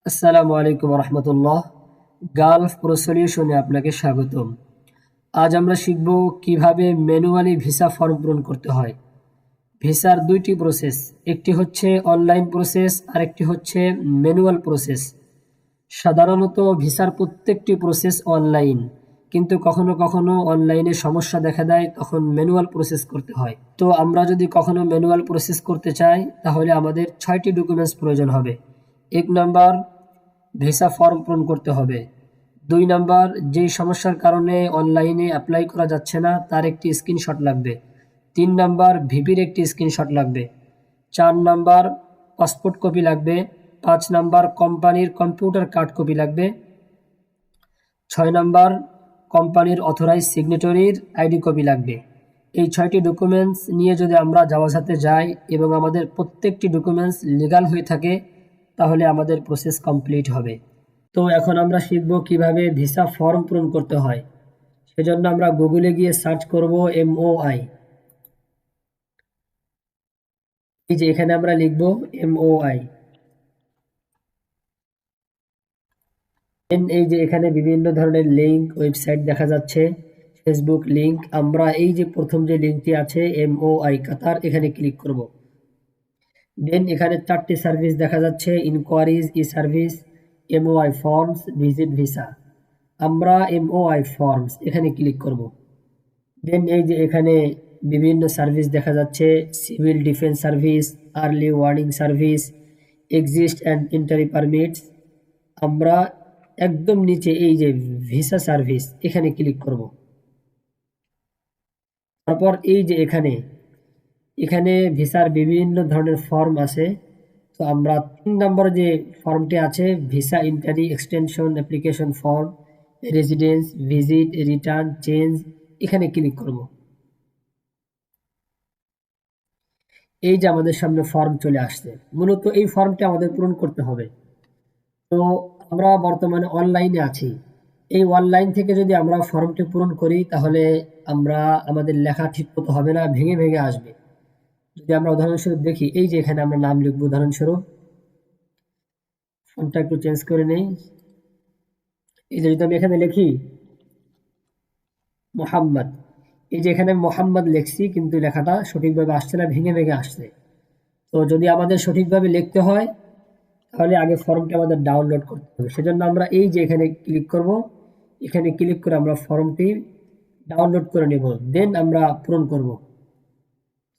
আসসালামু আলাইকুম রহমতুল্লাহ। Gulf pro সলিউশনে আপনাকে স্বাগতম। আজ আমরা শিখব কিভাবে ম্যানুয়ালি ভিসা ফর্ম পূরণ করতে হয়। ভিসার দুইটি প্রসেস, একটি হচ্ছে অনলাইন প্রসেস আর একটি হচ্ছে ম্যানুয়াল প্রসেস। সাধারণত ভিসার প্রত্যেকটি প্রসেস অনলাইন, কিন্তু কখনো কখনো অনলাইনে সমস্যা দেখা দেয়, তখন ম্যানুয়াল প্রসেস করতে হয়। তো আমরা যদি কখনো ম্যানুয়াল প্রসেস করতে চাই তাহলে আমাদের 6টি ডকুমেন্টস প্রয়োজন হবে। 1 নাম্বার, ভিসা ফর্ম পূরণ করতে হবে। 2 নাম্বার, যেই সমস্যার কারণে অনলাইনে অ্যাপ্লাই করা যাচ্ছে না তার একটি স্ক্রিনশট লাগবে। 3 নাম্বার, ভিপির একটি স্ক্রিনশট লাগবে। 4 নাম্বার, পাসপোর্ট কপি লাগবে। 5 নাম্বার, কোম্পানির কম্পিউটার কার্ড কপি লাগবে। 6 নাম্বার, কোম্পানির অথরাইজ সিগনেটরির আইডি কপি লাগবে। এই 6টি ডকুমেন্টস নিয়ে যদি আমরা জাওয়াজাতে যাই এবং আমাদের প্রত্যেকটি ডকুমেন্টস লিগাল হয়ে থাকে তাহলে আমাদের প্রসেস কমপ্লিট হবে। তো এখন আমরা শিখব কিভাবে ভিসা ফর্ম পূরণ করতে হয়। সেজন্য আমরা গুগলে গিয়ে সার্চ করব MOI। এই যে এখানে আমরা লিখব MOI। এই যে এখানে বিভিন্ন ধরনের লিঙ্ক, ওয়েবসাইট দেখা যাচ্ছে, ফেসবুক লিঙ্ক। আমরা এই যে প্রথম যে লিঙ্কটি আছে MOI কাতার, এখানে ক্লিক করব। দেন এখানে 4টি সার্ভিস দেখা যাচ্ছে: enquiries, e service, MOI forms, visit visa. আমরা MOI ফর্মস এখানে ক্লিক করব। দেন এই যে এখানে বিভিন্ন সার্ভিস দেখা যাচ্ছে: civil defence service, early warning service, exit and entry permits. আমরা একদম নিচে এই যে ভিসা সার্ভিস এখানে ক্লিক করব। তারপর এই যে এখানে এখানে ভিসার বিভিন্ন ধরনের ফর্ম আছে। তো আমরা 3 নম্বর যে ফর্মটি আছে, visa entry extension application form, residence visit return change, এখানে ক্লিক করব। এই যে আমাদের সামনে ফর্ম চলে আসছে, মূলত এই ফর্মটি আমাদের পূরণ করতে হবে। তো আমরা বর্তমানে অনলাইনে আছি। এই অনলাইন থেকে যদি আমরা ফর্মটি পূরণ করি তাহলে আমরা আমাদের লেখা ঠিক মতো হবে না, ভেঙে ভেঙে আসবে। যদি আমরা উদাহরণস্বরূপ দেখি, এই যে এখানে আমরা নাম লিখবো উদাহরণস্বরূপ, ফন্টটা একটু চেঞ্জ করে নেই। এই যে যদি আমি এখানে লিখি মোহাম্মদ, এই যে এখানে মোহাম্মদ লিখছি কিন্তু লেখাটা সঠিকভাবে আসছে না, ভেঙে ভেঙে আসছে। তো যদি আমাদের সঠিকভাবে লিখতে হয় তাহলে আগে ফর্মটি আমাদের ডাউনলোড করতে হবে। সেজন্য আমরা এই যে এখানে ক্লিক করব, এখানে ক্লিক করে আমরা ফর্মটি ডাউনলোড করে নেব, দেন আমরা পূরণ করব।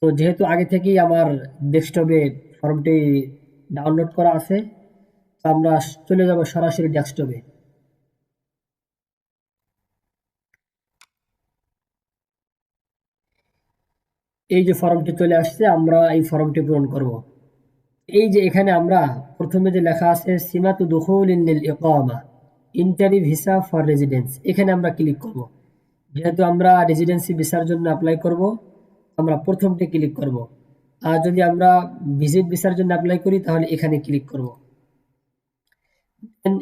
তো যেহেতু আগে থেকেই আমার ডেস্কটপে ফর্মটি ডাউনলোড করা আছে, তো আমরা চলে যাব সরাসরি ডেস্কটপে। এই যে ফর্মটি চলে আসছে, আমরা এই ফর্মটি পূরণ করব। এই যে এখানে আমরা প্রথমে যে লেখা আছে সিমাতু দুখুলিন লিল ইকামা, ইন্টারি ভিসা ফর রেসিডেন্স, এখানে আমরা ক্লিক করব। যেহেতু আমরা রেসিডেন্সি ভিসার জন্য অ্যাপ্লাই করব, আমরা প্রথমটি ক্লিক করব। আর যদি আমরা ভিজিট ভিসার জন্য অ্যাপ্লাই করি তাহলে এখানে ক্লিক করব।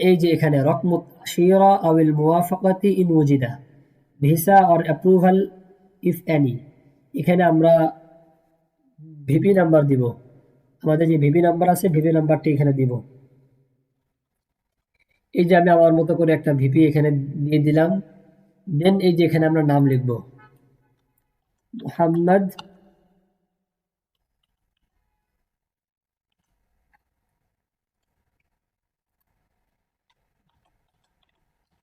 এই যে এখানে রকমত আশিরা আউল মুওয়াফাকাতি ইন ওয়াজিদা, visa or approval if any, এখানে আমরা ভিপি নাম্বার দিব। আমাদের যে ভিপি নাম্বার আছে, ভিপি নাম্বারটি এখানে দিব। এই যে আমি আমার মতো করে একটা ভিপি এখানে দিয়ে দিলাম। দেন এই যে এখানে আমরা নাম লিখব মোহাম্মদ।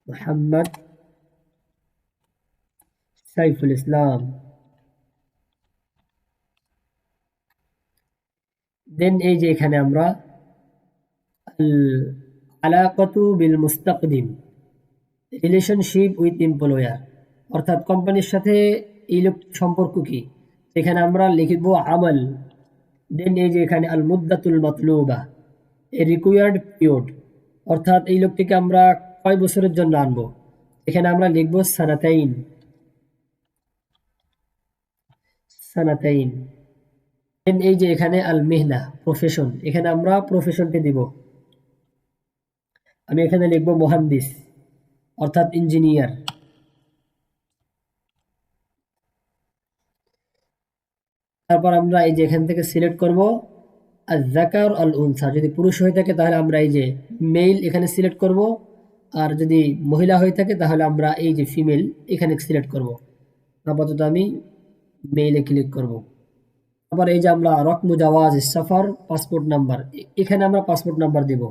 মোহাম্মদ সাইফুল ইসলাম। দেন এই যে এখানে আমরা আল আলাকাতু বিল মুস্তাকদিম, রিলেশনশিপ উইথ এমপ্লয়ার, অর্থাৎ কোম্পানির সাথে এই লোকটির সম্পর্ক কি, এখানে আমরা লিখব আমল। দেন এই যে এখানে আল মুদ্দাতুল মাতলুবা, এ রিকোয়ার্ড পিরিয়ড, অর্থাৎ এই লোকটিকে আমরা কয় বছরের জন্য আনবো, এখানে আমরা লিখব সানাতাইন। সানাতাইন। দেন এই যে এখানে আল মেহনা, প্রফেশন, এখানে আমরা প্রফেশনটি দিব। আমি এখানে লিখব মুহান্দিস, অর্থাৎ ইঞ্জিনিয়ার। তারপর আমরা এই যে এখান থেকে সিলেক্ট করব আর যাকার আল উনসা, যদি পুরুষ হয়ে থাকে তাহলে আমরা এই যে মেল এখানে সিলেক্ট করব, আর যদি মহিলা হয়ে থাকে তাহলে আমরা এই যে ফিমেল এখানে সিলেক্ট করব। আপাতত আমি মেইলে ক্লিক করব। আবার এই যে আমরা রকম জাওয়াজ সফর পাসপোর্ট নাম্বার, এখানে আমরা পাসপোর্ট নাম্বার দেব।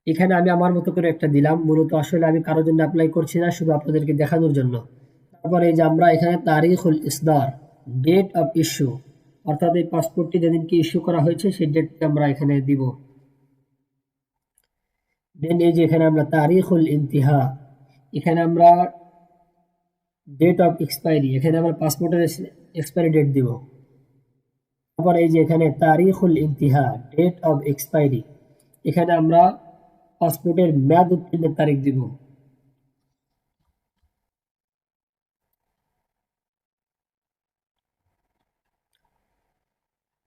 এখানে আমি আমার মতো করে একটা দিলাম, মূলত আসলে আমি কারোর জন্য অ্যাপ্লাই করছি না, শুধু আপনাদেরকে দেখানোর জন্য। তারপর এই যে আমরা এখানে তারিখুল ইসদার, ডেট অফ ইস্যু, অর্থাৎ এই পাসপোর্টটি যেদিনকে ইস্যু করা হয়েছে সেই ডেটটি আমরা এখানে দিব। দেন এই যে এখানে আমরা তারিখুল ইন্তিহা, এখানে আমরা ডেট অফ এক্সপায়ারি, এখানে আমরা পাসপোর্টের এক্সপায়ারি ডেট দিব। তারপর এই যে এখানে তারিখুল ইন্তিহা, ডেট অফ এক্সপায়ারি, এখানে আমরা পাসপোর্টের মেয়াদ উত্তীর্ণের তারিখ দিব।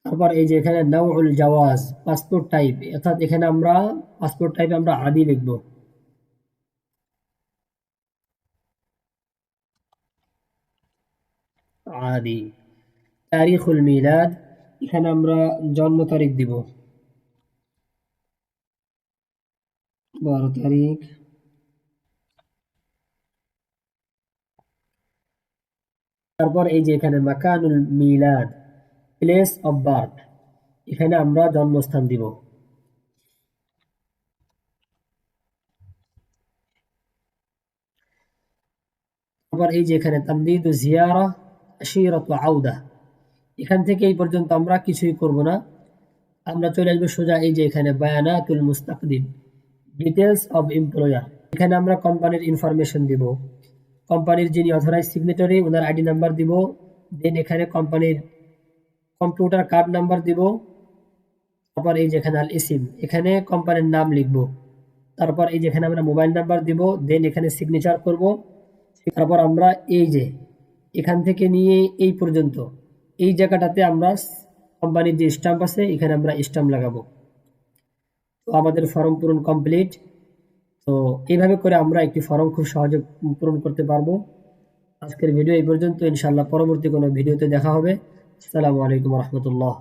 তারপর এই যে এখানে নাউল জাওয়াজ, পাসপোর্ট টাইপ, অর্থাৎ এখানে আমরা পাসপোর্ট টাইপে আমরা আদি লিখব। আদি। তারিখুল মিলাদ, এখানে আমরা জন্ম তারিখ দিব 12 তারিখ। তারপর এই যে এখানে মাকানুল মিলাদ, প্লেস অফ বার্থ, এখানে আমরা জন্মস্থান দিব। তারপর এই যে এখানে তামদিদু জিয়ারা আশিরাতু আউদা, এখান থেকে এই পর্যন্ত আমরা কিছুই করব না, আমরা চলে আসবো সোজা এই যে এখানে বায়ানাতুল মুস্তাকদিম, ডিটেলস অফ এমপ্লয়ার, এখানে আমরা কোম্পানির ইনফরমেশন দিব, কোম্পানির যিনি অথরাইজ সিগনেটরি ওনার আইডি নাম্বার দিব, দেন এখানে কোম্পানির কম্পিউটার কার্ড নাম্বার দিব। তারপর এই যেখানে আল ইসিম, এখানে কোম্পানির নাম লিখব। তারপর এই যেখানে আমরা মোবাইল নাম্বার দিব, দেন এখানে সিগনেচার করব। তারপর আমরা এই যে এখান থেকে নিয়ে এই পর্যন্ত এই জায়গাটাতে আমরা কোম্পানির যে স্টাম্প আছে এখানে আমরা স্টাম্প লাগাবো। তো আমাদের ফর্ম পূরণ কমপ্লিট। তো এইভাবে করে আমরা একটি ফর্ম খুব সহজে পূরণ করতে পারবো। আজকের ভিডিও এই পর্যন্ত, ইনশাআল্লাহ পরবর্তী কোনো ভিডিওতে দেখা হবে। আসসালামু আলাইকুম রহমতুল্লাহ।